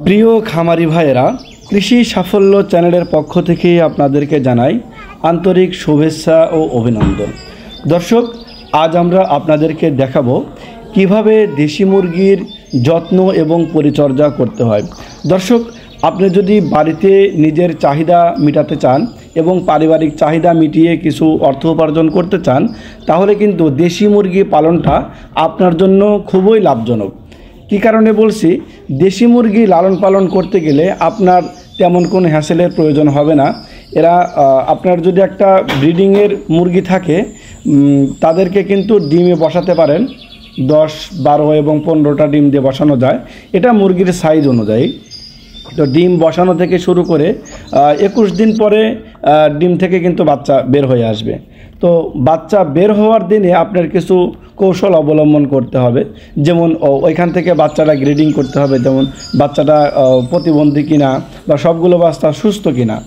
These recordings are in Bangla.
প্রিয় খামারি ভাইয়েরা, কৃষি সাফল্য চ্যানেলের পক্ষ থেকে আপনাদেরকে জানাই আন্তরিক শুভেচ্ছা ও অভিনন্দন। দর্শক, আজ আমরা আপনাদেরকে দেখাবো কিভাবে দেশি মুরগির যত্ন এবং পরিচর্যা করতে হয়। দর্শক, আপনি যদি বাড়িতে নিজের চাহিদা মেটাতে চান এবং পারিবারিক চাহিদা মিটিয়ে কিছু অর্থ উপার্জন করতে চান, তাহলে কিন্তু দেশি মুরগি পালনটা আপনার জন্য খুবই লাভজনক। কী কারণে বলছি? দেশি মুরগি লালন পালন করতে গেলে আপনার তেমন কোনো হ্যাসেলের প্রয়োজন হবে না। এরা আপনার যদি একটা ব্রিডিংয়ের মুরগি থাকে, তাদেরকে কিন্তু ডিমে বসাতে পারেন। 10, 12 এবং 15টা ডিম দিয়ে বসানো যায়, এটা মুরগির সাইজ অনুযায়ী। তো ডিম বসানো থেকে শুরু করে 21 দিন পরে ডিম থেকে কিন্তু বাচ্চা বের হয়ে আসবে। তো বাচ্চা বের হওয়ার দিনে আপনার কিছু কৌশল অবলম্বন করতে হবে। যেমন ওইখান থেকে বাচ্চাটা গ্রেডিং করতে হবে, যেমন বাচ্চাটা প্রতিবন্ধী কিনা বা সবগুলো বাচ্চা সুস্থ কিনা।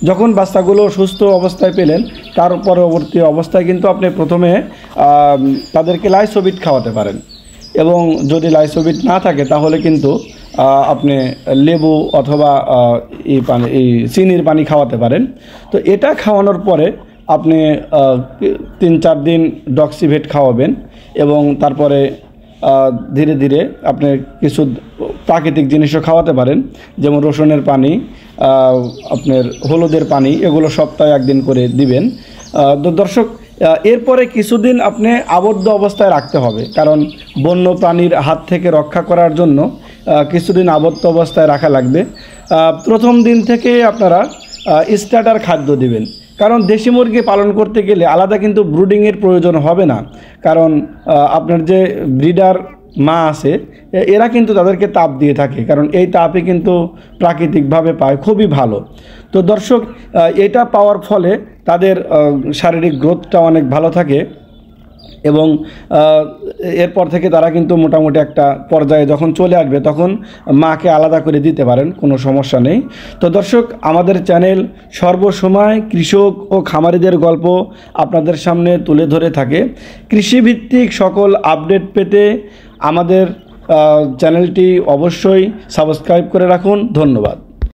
যখন বাচ্চাগুলো সুস্থ অবস্থায় পেলেন, তার পরবর্তী অবস্থায় কিন্তু আপনি প্রথমে তাদেরকে লাইসোবিট খাওয়াতে পারেন, এবং যদি লাইসোবিট না থাকে তাহলে কিন্তু আপনি লেবু অথবা এই চিনির পানি খাওয়াতে পারেন। তো এটা খাওয়ানোর পরে আপনি 3-4 দিন ডক্সিভেট খাওয়াবেন, এবং তারপরে ধীরে ধীরে আপনি কিছু প্রাকৃতিক জিনিসও খাওয়াতে পারেন, যেমন রসুনের পানি, আপনার হলুদের পানি, এগুলো সপ্তাহে 1 দিন করে দিবেন। তো দর্শক, এরপরে কিছুদিন আপনি আবদ্ধ অবস্থায় রাখতে হবে, কারণ বন্য প্রাণীর হাত থেকে রক্ষা করার জন্য কিছুদিন আবদ্ধ অবস্থায় রাখা লাগবে। প্রথম দিন থেকে আপনারা স্টার্টার খাদ্য দিবেন, কারণ দেশি মুরগি পালন করতে গেলে আলাদা কিন্তু ব্রুডিংয়ের প্রয়োজন হবে না, কারণ আপনার যে ব্রিডার মা আছে এরা কিন্তু তাদেরকে তাপ দিয়ে থাকে, কারণ এই তাপই কিন্তু প্রাকৃতিকভাবে পায়, খুবই ভালো। তো দর্শক, এটা পাওয়ার ফলে তাদের শারীরিক গ্রোথটা অনেক ভালো থাকে, এবং এরপর থেকে তারা কিন্তু মোটামুটি একটা পর্যায়ে যখন চলে আসবে তখন মাকে আলাদা করে দিতে পারেন, কোনো সমস্যা নেই। তো দর্শক, আমাদের চ্যানেল সর্বসময় কৃষক ও খামারিদের গল্প আপনাদের সামনে তুলে ধরে থাকে। কৃষিভিত্তিক সকল আপডেট পেতে আমাদের চ্যানেলটি অবশ্যই সাবস্ক্রাইব করে রাখুন। ধন্যবাদ।